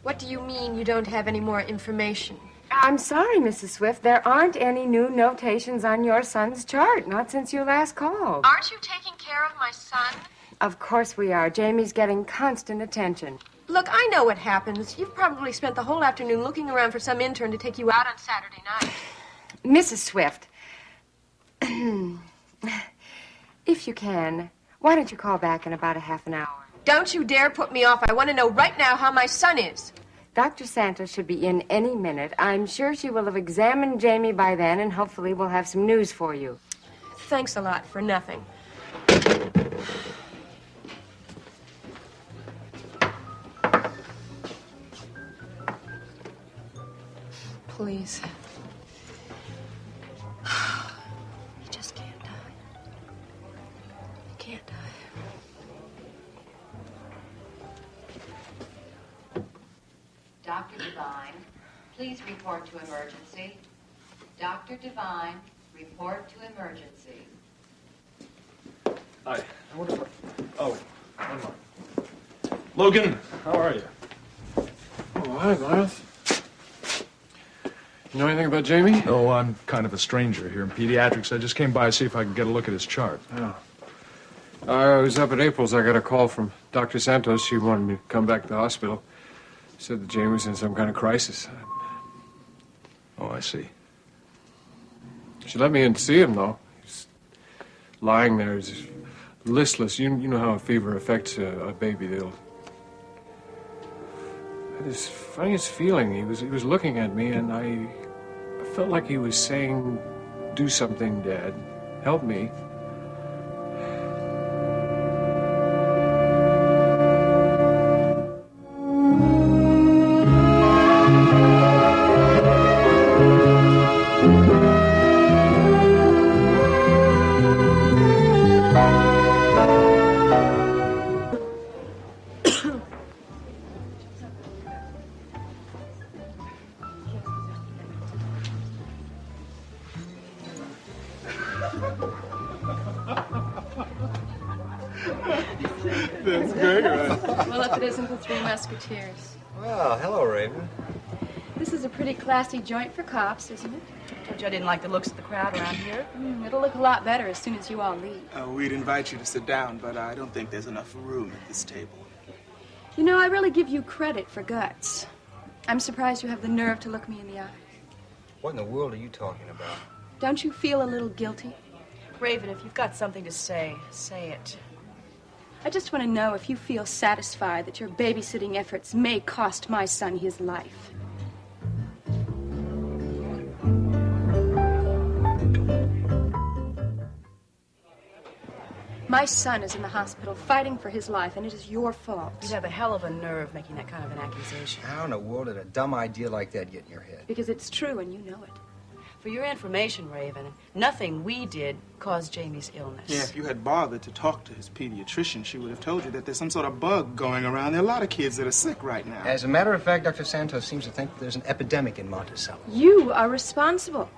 What do you mean you don't have any more information? I'm sorry, Mrs. Swift. There aren't any new notations on your son's chart, not since you last called. Aren't you taking care of my son? Of course we are. Jamie's getting constant attention. Look, I know what happens. You've probably spent the whole afternoon looking around for some intern to take you out on Saturday night. Mrs. Swift, if you can, why don't you call back in about a half an hour? Don't you dare put me off. I want to know right now how my son is. Dr. Santos should be in any minute. I'm sure she will have examined Jamie by then, and hopefully we'll have some news for you. Thanks a lot for nothing. Please. He just can't die. He can't die. Dr. Devine, please report to emergency. Dr. Devine, report to emergency. Hi. I wonder if Oh, one more. Logan, how are you? Oh, hi, Miles. You know anything about Jamie? Oh, I'm kind of a stranger here in pediatrics. I just came by to see if I could get a look at his chart. Oh. I was up at April's. I got a call from Dr. Santos. She wanted me to come back to the hospital. Said that Jamie was in some kind of crisis. Oh, I see. She let me in to see him, though. He's lying there. He's listless. You know how a fever affects a baby. I had this funniest feeling. He was looking at me, and I felt like he was saying, "Do something, Dad. Help me." That's great, right? Well, if it isn't the Three Musketeers. Well, hello, Raven. This is a pretty classy joint for cops, isn't it? Told you I didn't like the looks of the crowd around here. It'll look a lot better as soon as you all leave. We'd invite you to sit down, but I don't think there's enough room at this table. You know, I really give you credit for guts. I'm surprised you have the nerve to look me in the eye. What in the world are you talking about? Don't you feel a little guilty? Raven, if you've got something to say, say it. I just want to know if you feel satisfied that your babysitting efforts may cost my son his life. My son is in the hospital fighting for his life, and it is your fault. You have a hell of a nerve making that kind of an accusation. How in the world did a dumb idea like that get in your head? Because it's true, and you know it. For your information, Raven, nothing we did caused Jamie's illness. Yeah, if you had bothered to talk to his pediatrician, she would have told you that there's some sort of bug going around. There are a lot of kids that are sick right now. As a matter of fact, Dr. Santos seems to think there's an epidemic in Monticello. You are responsible.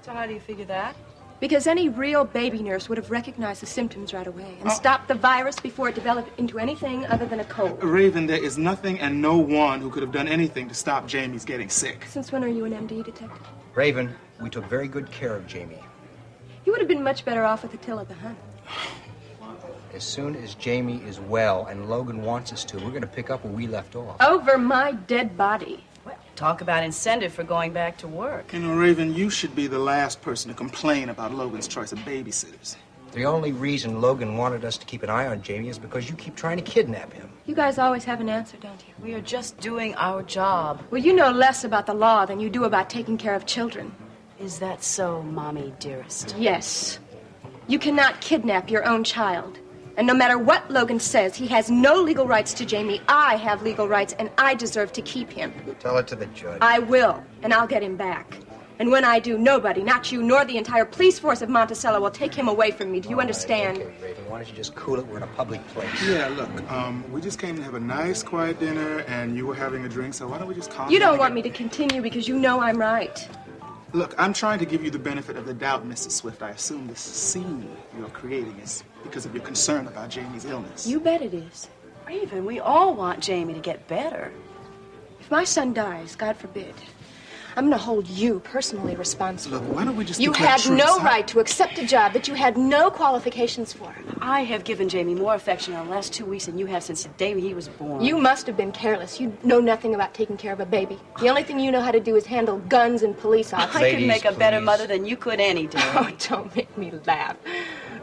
So how do you figure that? Because any real baby nurse would have recognized the symptoms right away and stopped the virus before it developed into anything other than a cold. Raven, there is nothing and no one who could have done anything to stop Jamie's getting sick. Since when are you an MD, detective? Raven, we took very good care of Jamie. You would have been much better off with Attila the Hun. As soon as Jamie is well and Logan wants us to, we're going to pick up where we left off. Over my dead body. Well, talk about incentive for going back to work. You know, Raven, you should be the last person to complain about Logan's choice of babysitters. The only reason Logan wanted us to keep an eye on Jamie is because you keep trying to kidnap him. You guys always have an answer, don't you? We are just doing our job. Well, you know less about the law than you do about taking care of children. Is that so, Mommy dearest? Yes. You cannot kidnap your own child. And no matter what Logan says, he has no legal rights to Jamie. I have legal rights, and I deserve to keep him. Tell it to the judge. I will, and I'll get him back. And when I do, nobody, not you, nor the entire police force of Monticello, will take him away from me. Do you understand? Okay, Raven, why don't you just cool it? We're in a public place. Yeah, look, we just came to have a nice, quiet dinner, and you were having a drink, so why don't we just calm down? You don't want me to continue because you know I'm right. Look, I'm trying to give you the benefit of the doubt, Mrs. Swift. I assume this scene you're creating is because of your concern about Jamie's illness. You bet it is. Raven, we all want Jamie to get better. my son dies, God forbid, I'm going to hold you personally responsible. Look, why don't we just You declare had truce, no huh? right to accept a job that you had no qualifications for. I have given Jamie more affection in the last 2 weeks than you have since the day he was born. You must have been careless. You know nothing about taking care of a baby. The only thing you know how to do is handle guns and police officers. I could Ladies, make a better please. mother than you could any day. Oh, don't make me laugh.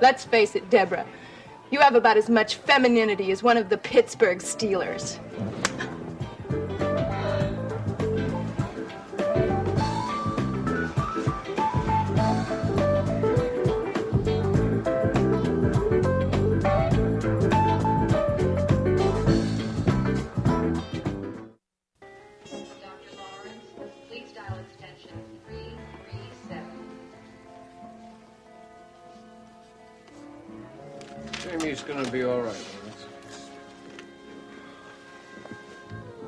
Let's face it, Deborah. You have about as much femininity as one of the Pittsburg Steelers. Dr. Lawrence, please dial extension 337. Jamie's gonna be all right, Lawrence.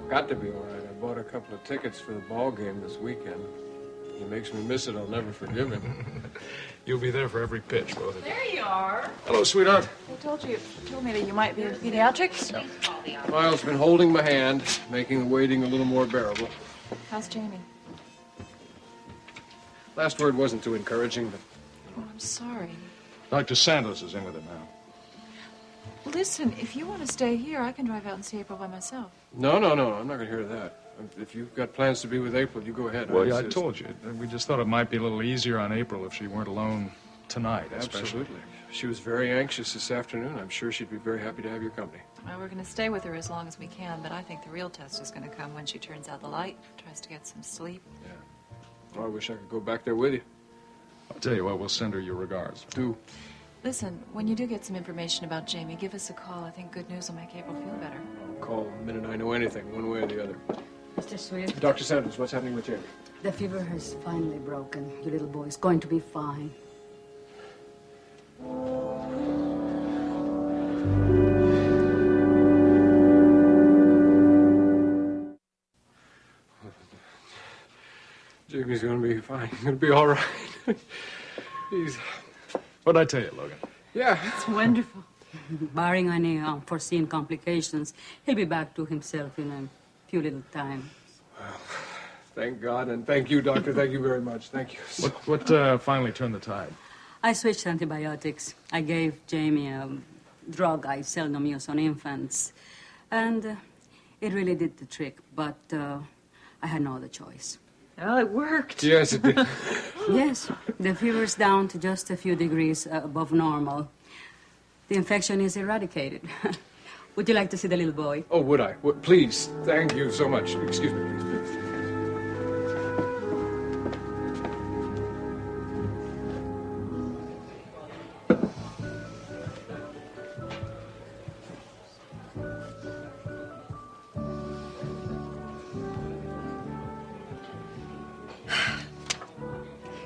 Got to be all right. I bought a couple of tickets for the ball game this weekend. He makes me miss it. I'll never forgive him. You'll be there for every pitch, both of you. There you are. Hello, sweetheart. I told me that you might be in pediatrics. Please call the office. Miles been holding my hand, making the waiting a little more bearable. How's Jamie? Last word wasn't too encouraging, but Oh, I'm sorry. Dr. Santos is in with him now. Listen, if you want to stay here, I can drive out and see April by myself. no, I'm not gonna hear that. If you've got plans to be with April, you go ahead. Well, yeah, I insist. told you. We just thought it might be a little easier on April if she weren't alone tonight, especially. Absolutely. She was very anxious this afternoon. I'm sure she'd be very happy to have your company. Well, we're going to stay with her as long as we can, but I think the real test is going to come when she turns out the light, tries to get some sleep. Oh, I wish I could go back there with you. I'll tell you what, we'll send her your regards. Do. Listen, when you do get some information about Jamie, give us a call. I think good news will make April feel better. I'll call the minute I know anything, one way or the other. Mr. Swift, Dr. Santos, what's happening with Jamie? the fever has finally broken. Your little boy is going to be fine. Jamie's gonna be fine. He's gonna be all right. He's... What'd I tell you, Logan? Yeah. It's wonderful. Barring any unforeseen complications, he'll be back to himself in a few little time. Thank God, and thank you, Doctor. Thank you very much. Thank you. What finally turned the tide? I switched antibiotics. I gave Jamie a drug I seldom use on infants. And it really did the trick, but I had no other choice. Well, it worked. Yes, it did. Yes, the fever's down to just a few degrees above normal. The infection is eradicated. Would you like to see the little boy? Oh, would I? Please. Thank you so much. Excuse me, please.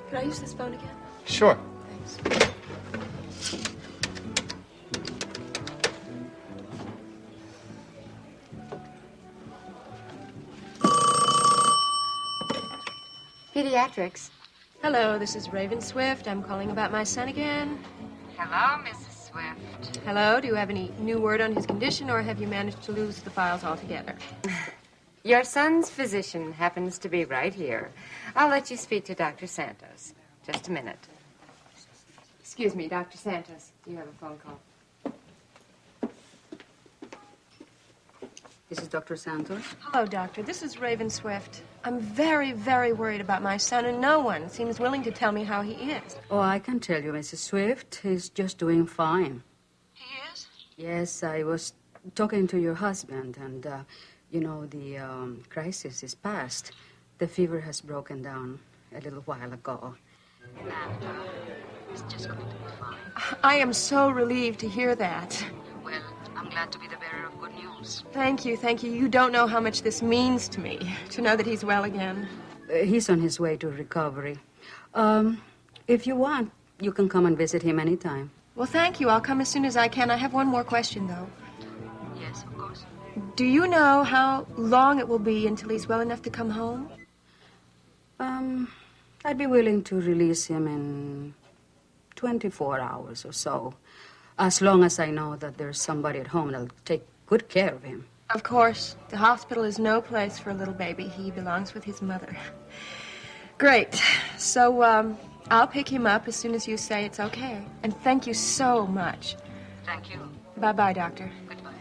Can I use this phone again? Sure. Thanks. Pediatrics. Hello, this is Raven Swift. I'm calling about my son again. Hello, Mrs. Swift. Hello, do you have any new word on his condition, or have you managed to lose the files altogether? Your son's physician happens to be right here. I'll let you speak to Dr. Santos. Just a minute. Excuse me, Dr. Santos. Do you have a phone call? This is Dr. Santos. Hello, Doctor. This is Raven Swift. I'm very, very worried about my son, and no one seems willing to tell me how he is. Oh, I can tell you, Mrs. Swift, he's just doing fine. He is? Yes, I was talking to your husband, and, you know, the crisis is past. The fever has broken down a little while ago. And he's just going to be fine. I am so relieved to hear that. Well, I'm glad to be the bearer of good news. Thank you, thank you. You don't know how much this means to me, to know that he's well again. He's on his way to recovery. If you want, you can come and visit him anytime. Well, thank you. I'll come as soon as I can. I have one more question, though. Yes, of course. Do you know how long it will be until he's well enough to come home? I'd be willing to release him in 24 hours or so, as long as I know that there's somebody at home that'll take good care of him. Of course, the hospital is no place for a little baby. He belongs with his mother. Great. So, I'll pick him up as soon as you say it's okay. And thank you so much. Thank you. Bye-bye, Doctor. Goodbye.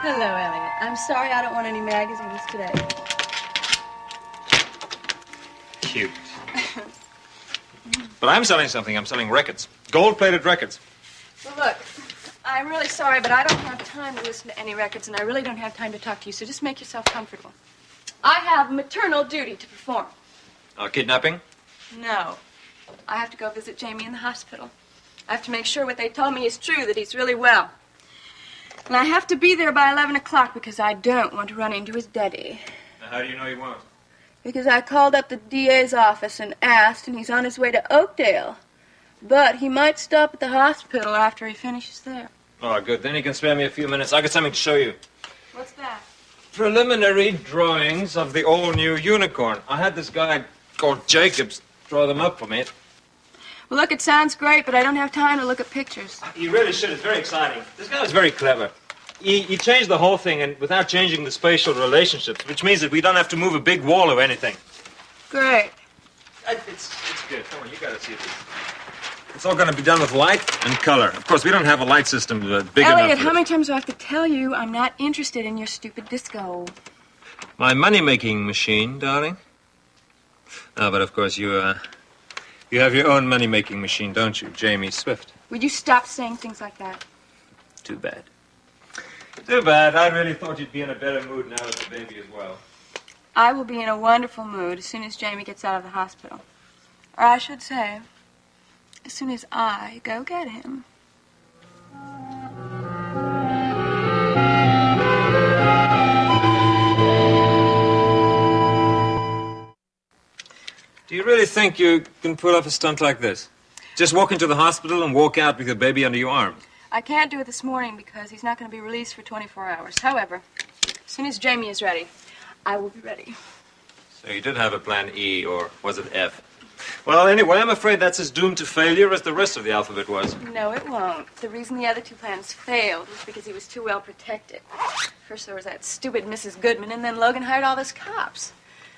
Hello, Elliot. I'm sorry I don't want any magazines today. Cute. But I'm selling something. I'm selling records. Gold-plated records. Well, look, I'm really sorry, but I don't have time to listen to any records, and I really don't have time to talk to you, so just make yourself comfortable. I have maternal duty to perform. Kidnapping? No. I have to go visit Jamie in the hospital. I have to make sure what they told me is true, that he's really well. And I have to be there by 11 o'clock because I don't want to run into his daddy. Now, how do you know he won't? Because I called up the DA's office and asked, and he's on his way to Oakdale. But he might stop at the hospital after he finishes there. Oh, good. Then he can spare me a few minutes. I got something to show you. What's that? Preliminary drawings of the all-new unicorn. I had this guy called Jacobs draw them up for me. Well, look, it sounds great, but I don't have time to look at pictures. You really should. It's very exciting. This guy was very clever. He changed the whole thing and without changing the spatial relationships, which means that we don't have to move a big wall or anything. Great. It's good. Come on, you gotta see this. It's all gonna be done with light and color. Of course, we don't have a light system big enough. Elliot, how many times do I have to tell you I'm not interested in your stupid disco? My money-making machine, darling. Oh, but of course you have your own money-making machine, don't you, Jamie Swift? Would you stop saying things like that? Too bad. Too bad. I really thought you'd be in a better mood now with the baby as well. I will be in a wonderful mood as soon as Jamie gets out of the hospital. Or I should say, as soon as I go get him. Do you really think you can pull off a stunt like this? Just walk into the hospital and walk out with your baby under your arm? I can't do it this morning because he's not going to be released for 24 hours. However, as soon as Jamie is ready, I will be ready. So you did have a plan E, or was it F? Well, anyway, I'm afraid that's as doomed to failure as the rest of the alphabet was. No, it won't. The reason the other two plans failed was because he was too well protected. First there was that stupid Mrs. Goodman, and then Logan hired all those cops.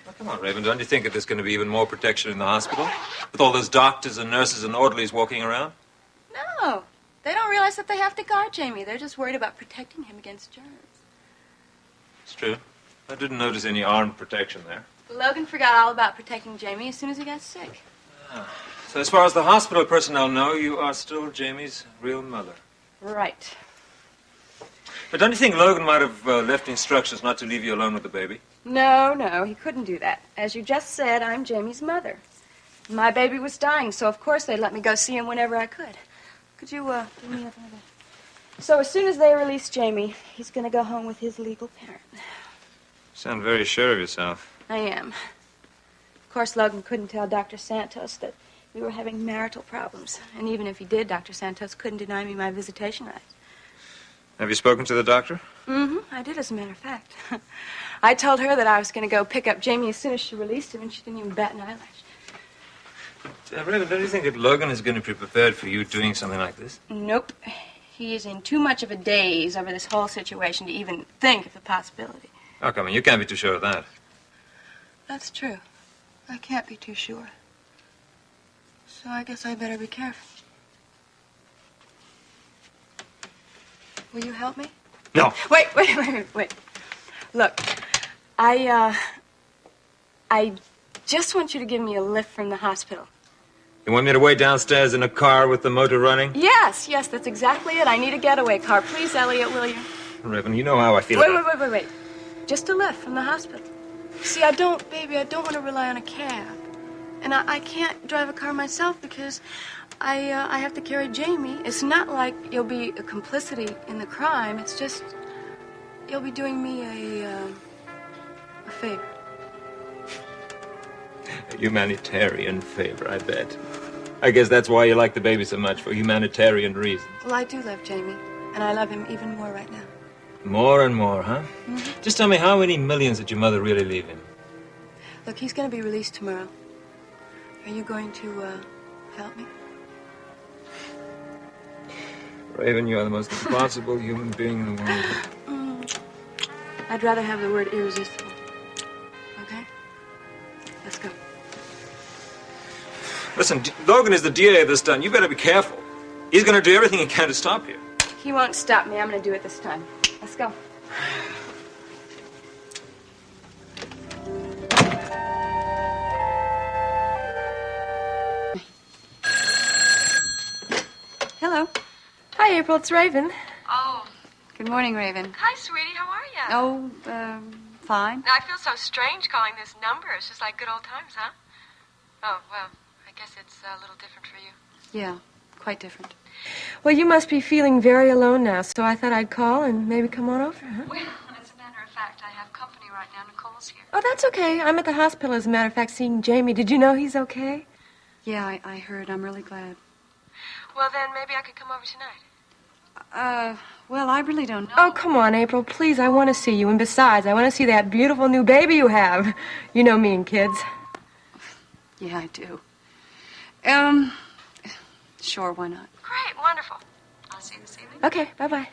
Well, come on, Raven, don't you think that there's going to be even more protection in the hospital? With all those doctors and nurses and orderlies walking around? No. They don't realize that they have to guard Jamie. They're just worried about protecting him against germs. It's true. I didn't notice any armed protection there. Logan forgot all about protecting Jamie as soon as he got sick. So as far as the hospital personnel know, you are still Jamie's real mother. Right. But don't you think Logan might have left instructions not to leave you alone with the baby? No, he couldn't do that. As you just said, I'm Jamie's mother. My baby was dying, so of course they'd let me go see him whenever I could. Could you, give me another? So as soon as they release Jamie, he's going to go home with his legal parent. You sound very sure of yourself. I am. Of course, Logan couldn't tell Dr. Santos that we were having marital problems. And even if he did, Dr. Santos couldn't deny me my visitation rights. Have you spoken to the doctor? Mm-hmm. I did, as a matter of fact. I told her that I was going to go pick up Jamie as soon as she released him, and she didn't even bat an eyelash. Raven, don't you think that Logan is going to be prepared for you doing something like this? Nope. He is in too much of a daze over this whole situation to even think of the possibility. Oh, come on, you can't be too sure of that. That's true. I can't be too sure. So I guess I better be careful. Will you help me? No. Wait. Look, I just want you to give me a lift from the hospital. You want me to wait downstairs in a car with the motor running? Yes, that's exactly it. I need a getaway car. Please, Elliot, will you? Raven, you know how I feel about it. Wait. Just a lift from the hospital. See, I don't want to rely on a cab. And I can't drive a car myself because I have to carry Jamie. It's not like you'll be a complicity in the crime. It's just you'll be doing me a favor. A humanitarian favor, I bet. I guess that's why you like the baby so much, for humanitarian reasons. Well, I do love Jamie, and I love him even more right now. More and more, huh? Mm-hmm. Just tell me, how many millions did your mother really leave him? Look, he's going to be released tomorrow. Are you going to help me? Raven, you are the most responsible human being in the world. I'd rather have the word irresistible. Okay? Let's go. Listen, Logan is the DA of this town. You better be careful. He's going to do everything he can to stop you. He won't stop me. I'm going to do it this time. Let's go. Hello. Hi, April. It's Raven. Oh. Good morning, Raven. Hi, sweetie. How are you? Oh, fine. Now, I feel so strange calling this number. It's just like good old times, huh? Oh, well, I guess it's a little different for you. Yeah, quite different. Well, you must be feeling very alone now, so I thought I'd call and maybe come on over, huh? Well, as a matter of fact, I have company right now. Nicole's here. Oh, that's okay. I'm at the hospital, as a matter of fact, seeing Jamie. Did you know he's okay? Yeah, I heard. I'm really glad. Well, then maybe I could come over tonight. Well, I really don't know. Oh, come on, April. Please, I want to see you. And besides, I want to see that beautiful new baby you have. You know me and kids. Yeah, I do. Sure, why not? Great, wonderful. I'll see you this evening. Okay, bye-bye.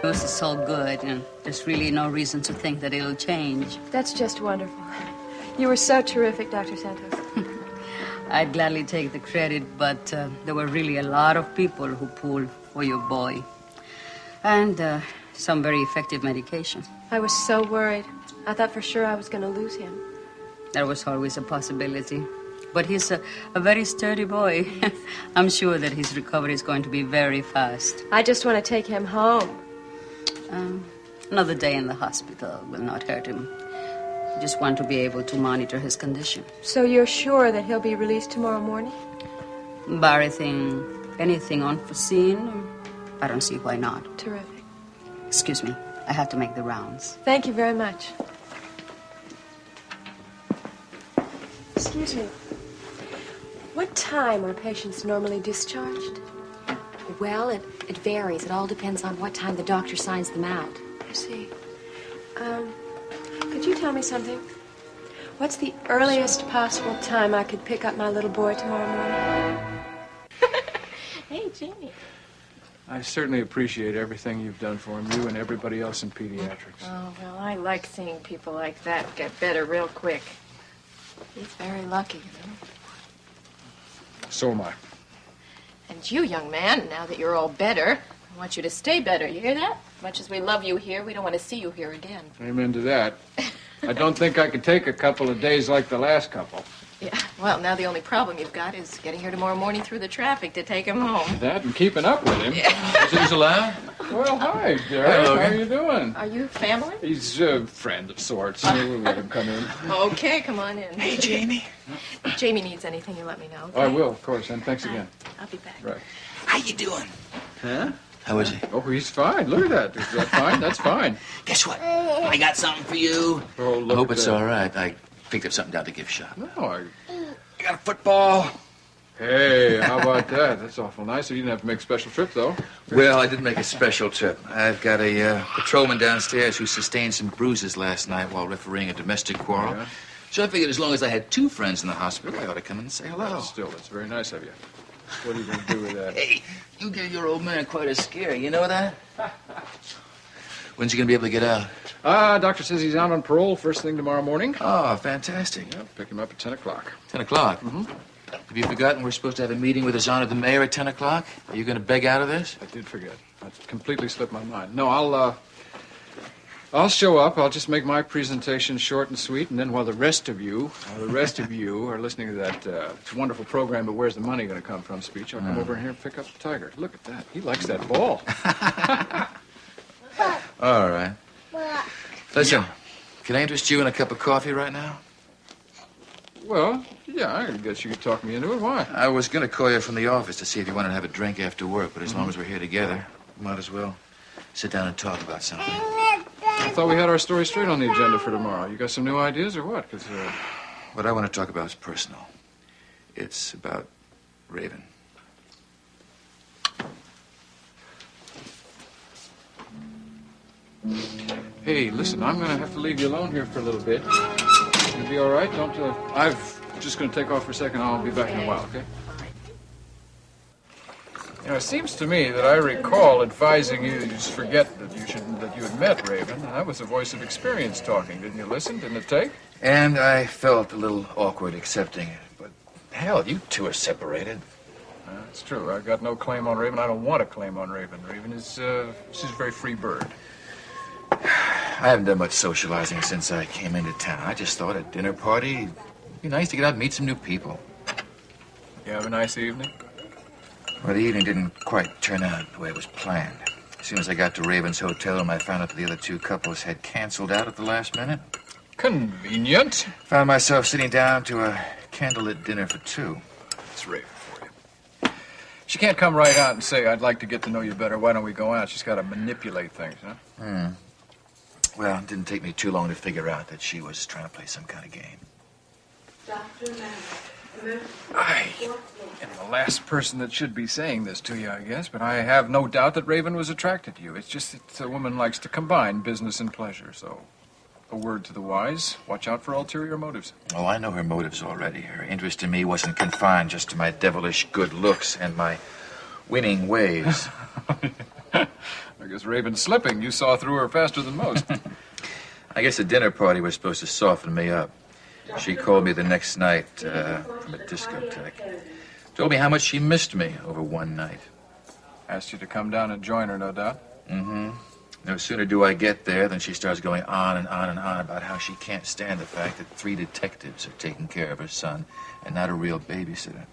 This is so good, and there's really no reason to think that it'll change. That's just wonderful. You were so terrific, Dr. Santos. I'd gladly take the credit, but there were really a lot of people who pulled for your boy. And some very effective medication. I was so worried. I thought for sure I was going to lose him. There was always a possibility. But he's a very sturdy boy. I'm sure that his recovery is going to be very fast. I just want to take him home. Another day in the hospital will not hurt him. I just want to be able to monitor his condition. So you're sure that he'll be released tomorrow morning? Barring anything unforeseen, I don't see why not. Terrific. Excuse me, I have to make the rounds. Thank you very much. Excuse me. What time are patients normally discharged? Well, it varies. It all depends on what time the doctor signs them out. I see. Could you tell me something? What's the earliest possible time I could pick up my little boy tomorrow morning? Hey, Jamie. I certainly appreciate everything you've done for him, you and everybody else in pediatrics. Oh, well, I like seeing people like that get better real quick. He's very lucky, you know. So am I. And you, young man, now that you're all better, I want you to stay better. You hear that? Much as we love you here, we don't want to see you here again. Amen to that. I don't think I could take a couple of days like the last couple. Yeah, well, now the only problem you've got is getting here tomorrow morning through the traffic to take him home. That and keeping up with him. Yeah. Is things allowed? Well, hi, Derek. Hi, How Logan. are you doing? Are you family? He's a friend of sorts. We'll let him come in. Okay, come on in. Hey, Jamie. If Jamie needs anything, you let me know, okay? I will, of course, and thanks again. I'll be back. Right. How you doing? Huh? How is he? Oh, he's fine. Look at that. Is that fine? That's fine. Guess what? I got something for you. Oh, I look hope at it's that. all right. I picked up something down at the gift shop. No, I got a football. Hey, how about that? That's awful nice. You didn't have to make a special trip, though. Well, I did make a special trip. I've got a patrolman downstairs who sustained some bruises last night while refereeing a domestic quarrel. Yeah. So I figured as long as I had two friends in the hospital, I ought to come in and say hello. Still, that's very nice of you. What are you going to do with that? Hey, you gave your old man quite a scare. You know that? When's he going to be able to get out? Doctor says he's out on parole first thing tomorrow morning. Oh, fantastic. Yeah, pick him up at 10 o'clock. 10 o'clock? Mm-hmm. Have you forgotten we're supposed to have a meeting with His Honor the Mayor at 10 o'clock? Are you going to beg out of this? I did forget. That completely slipped my mind. No, I'll show up. I'll just make my presentation short and sweet, and then while the rest of you are listening to that wonderful program, but where's the money going to come from speech, I'll come over here and pick up the tiger. Look at that. He likes that ball. All right. Listen, Can I interest you in a cup of coffee right now? Well, yeah, I guess you could talk me into it. Why? I was going to call you from the office to see if you wanted to have a drink after work, but as long as we're here together, might as well sit down and talk about something. I thought we had our story straight on the agenda for tomorrow. You got some new ideas or what? Because what I want to talk about is personal. It's about Raven. Hey, listen, I'm going to have to leave you alone here for a little bit. You'll be all right? Don't, I'm just going to take off for a second. I'll be back in a while, okay? You know, it seems to me that I recall advising you to just forget that you had met Raven. And that was the voice of experience talking. Didn't you listen? Didn't it take? And I felt a little awkward accepting it. But hell, you two are separated. It's true. I've got no claim on Raven. I don't want to claim on Raven. Raven is, she's a very free bird. I haven't done much socializing since I came into town. I just thought a dinner party, it'd be nice to get out and meet some new people. You have a nice evening? Well, the evening didn't quite turn out the way it was planned. As soon as I got to Raven's hotel room, I found out that the other two couples had canceled out at the last minute. Convenient. Found myself sitting down to a candlelit dinner for two. It's Raven for you. She can't come right out and say, I'd like to get to know you better. Why don't we go out? She's got to manipulate things, huh? Well, it didn't take me too long to figure out that she was trying to play some kind of game. I am the last person that should be saying this to you, I guess, but I have no doubt that Raven was attracted to you. It's just that a woman likes to combine business and pleasure, so a word to the wise, watch out for ulterior motives. Oh, I know her motives already. Her interest in me wasn't confined just to my devilish good looks and my winning ways. I guess Raven's slipping. You saw through her faster than most. I guess the dinner party was supposed to soften me up. She called me the next night from a discotheque. Told me how much she missed me over one night. Asked you to come down and join her, no doubt? Mm-hmm. No sooner do I get there than she starts going on and on and on about how she can't stand the fact that 3 detectives are taking care of her son and not a real babysitter.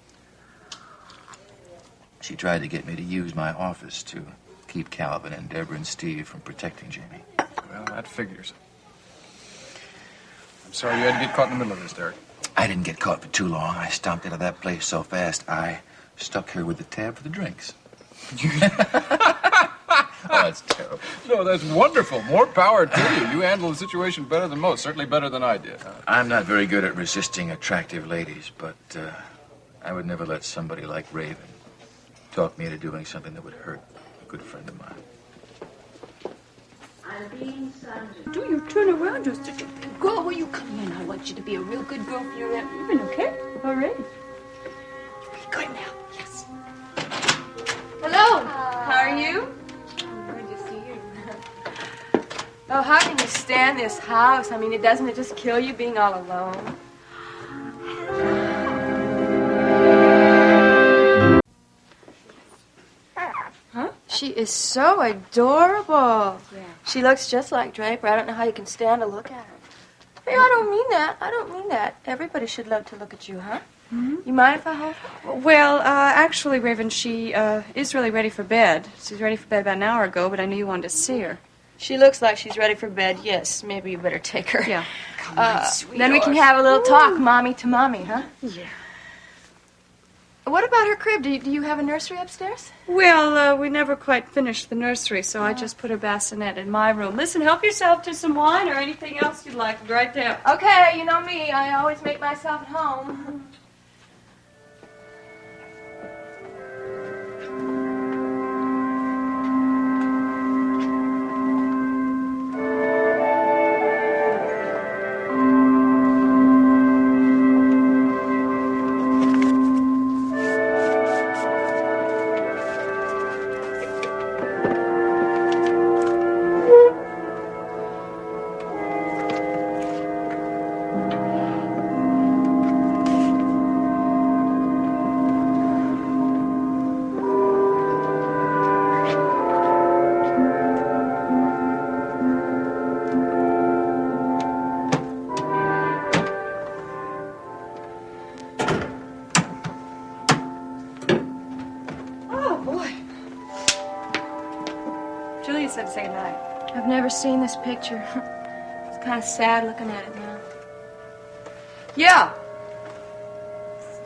She tried to get me to use my office to keep Calvin and Deborah and Steve from protecting Jamie. Well, that figures. I'm sorry you had to get caught in the middle of this, Derek. I didn't get caught for too long. I stomped out of that place so fast, I stuck her with the tab for the drinks. Oh, that's terrible. No, that's wonderful. More power to you. You handle the situation better than most. Certainly better than I did. I'm not very good at resisting attractive ladies, but I would never let somebody like Raven talk me into doing something that would hurt a good friend of mine. Do you turn around just to go? Will you come in? I want you to be a real good girl for your Aunt Raven, okay? All right. Be good now. Yes. Hello. How are you? Good to see you. Oh, how can you stand this house? I mean, doesn't it just kill you being all alone? Huh? She is so adorable. Yeah. She looks just like Draper. I don't know how you can stand to look at her. Hey, I don't mean that. I don't mean that. Everybody should love to look at you, huh? Mm-hmm. You mind if I hold her? Well, actually, Raven, she is really ready for bed. She's ready for bed about an hour ago, but I knew you wanted to see her. She looks like she's ready for bed, yes. Maybe you better take her. Yeah. Come on, sweetheart. Then we can have a little talk, mommy to mommy, huh? Yeah. What about her crib? Do you have a nursery upstairs? Well, we never quite finished the nursery, so I just put a bassinet in my room. Listen, help yourself to some wine or anything else you'd like right there. Okay, you know me. I always make myself at home. Said say goodnight. I've never seen this picture. It's kind of sad looking at it now. Yeah.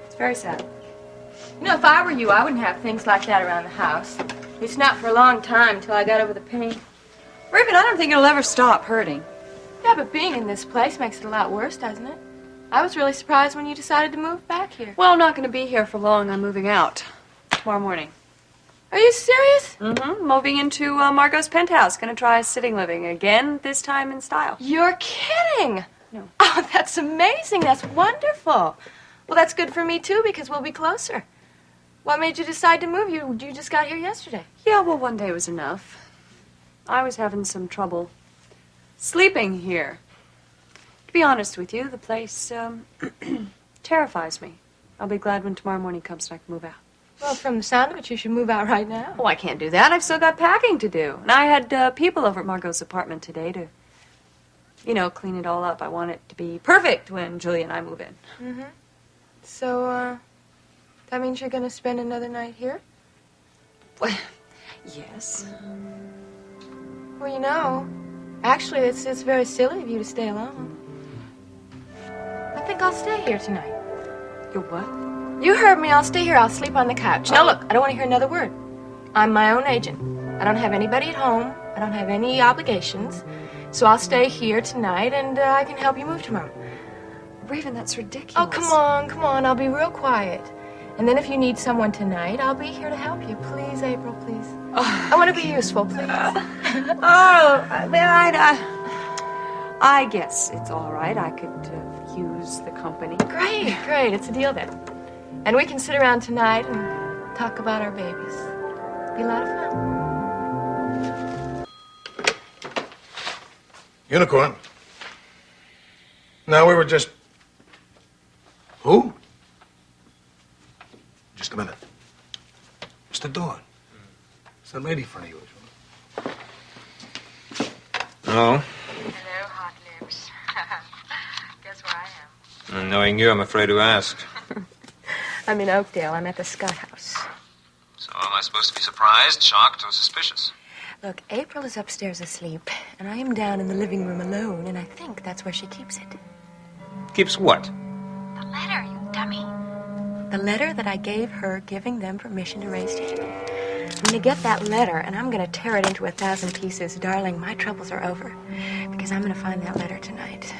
It's very sad. You know, if I were you, I wouldn't have things like that around the house. At least not for a long time, until I got over the pain. Raven, I don't think it'll ever stop hurting. Yeah, but being in this place makes it a lot worse, doesn't it? I was really surprised when you decided to move back here. Well, I'm not going to be here for long. I'm moving out tomorrow morning. Are you serious? Mm-hmm. Moving into Margot's penthouse. Going to try sitting living again, this time in style. You're kidding! No. Oh, that's amazing. That's wonderful. Well, that's good for me, too, because we'll be closer. What made you decide to move? You just got here yesterday. Yeah, well, one day was enough. I was having some trouble sleeping here. To be honest with you, the place terrifies me. I'll be glad when tomorrow morning comes and I can move out. Well, from the sound of it, you should move out right now. Oh, I can't do that. I've still got packing to do. And I had people over at Margot's apartment today to, clean it all up. I want it to be perfect when Julie and I move in. Mm-hmm. So, that means you're going to spend another night here? Well, yes. Well, actually, it's very silly of you to stay alone. I think I'll stay here tonight. You what? You heard me. I'll stay here. I'll sleep on the couch. Now, look, I don't want to hear another word. I'm my own agent. I don't have anybody at home. I don't have any obligations. So I'll stay here tonight, and I can help you move tomorrow. Raven, that's ridiculous. Oh, come on. I'll be real quiet. And then if you need someone tonight, I'll be here to help you. Please, April, please. Oh, I want to be useful, please. I guess it's all right. I could use the company. Great. It's a deal then. And we can sit around tonight and talk about our babies. Be a lot of fun. Unicorn. No, we were just... Who? Just a minute. Mr. Dawn. Is that lady in front of you? Hello? Hello, hot lips. Guess where I am? Knowing you, I'm afraid to ask. I'm in Oakdale. I'm at the Scott House. So am I supposed to be surprised, shocked, or suspicious? Look, April is upstairs asleep, and I am down in the living room alone, and I think that's where she keeps it. Keeps what? The letter, you dummy. The letter that I gave her giving them permission to raise Jamie. I'm going to get that letter, and I'm going to tear it into 1,000 pieces. Darling, my troubles are over, because I'm going to find that letter tonight.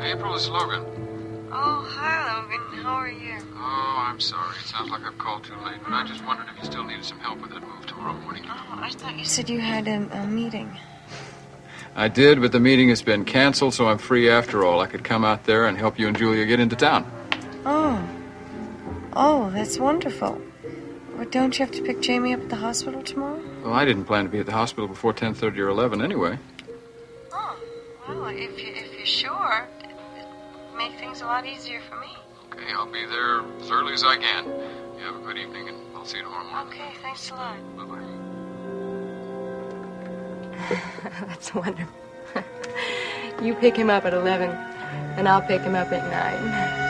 April, it's Logan. Oh, hi, Logan. How are you? Oh, I'm sorry. It sounds like I've called too late, but I just wondered if you still needed some help with that move tomorrow morning. Oh, I thought you said you had a meeting. I did, but the meeting has been canceled, so I'm free after all. I could come out there and help you and Julia get into town. Oh, that's wonderful. But don't you have to pick Jamie up at the hospital tomorrow? Well, I didn't plan to be at the hospital before 10:30 or 11 anyway. Oh, well, if you're sure, it'd make things a lot easier for me. Okay, I'll be there as early as I can. You have a good evening, and I'll see you tomorrow morning. Okay, thanks a lot. Bye-bye. That's wonderful. You pick him up at 11, and I'll pick him up at 9.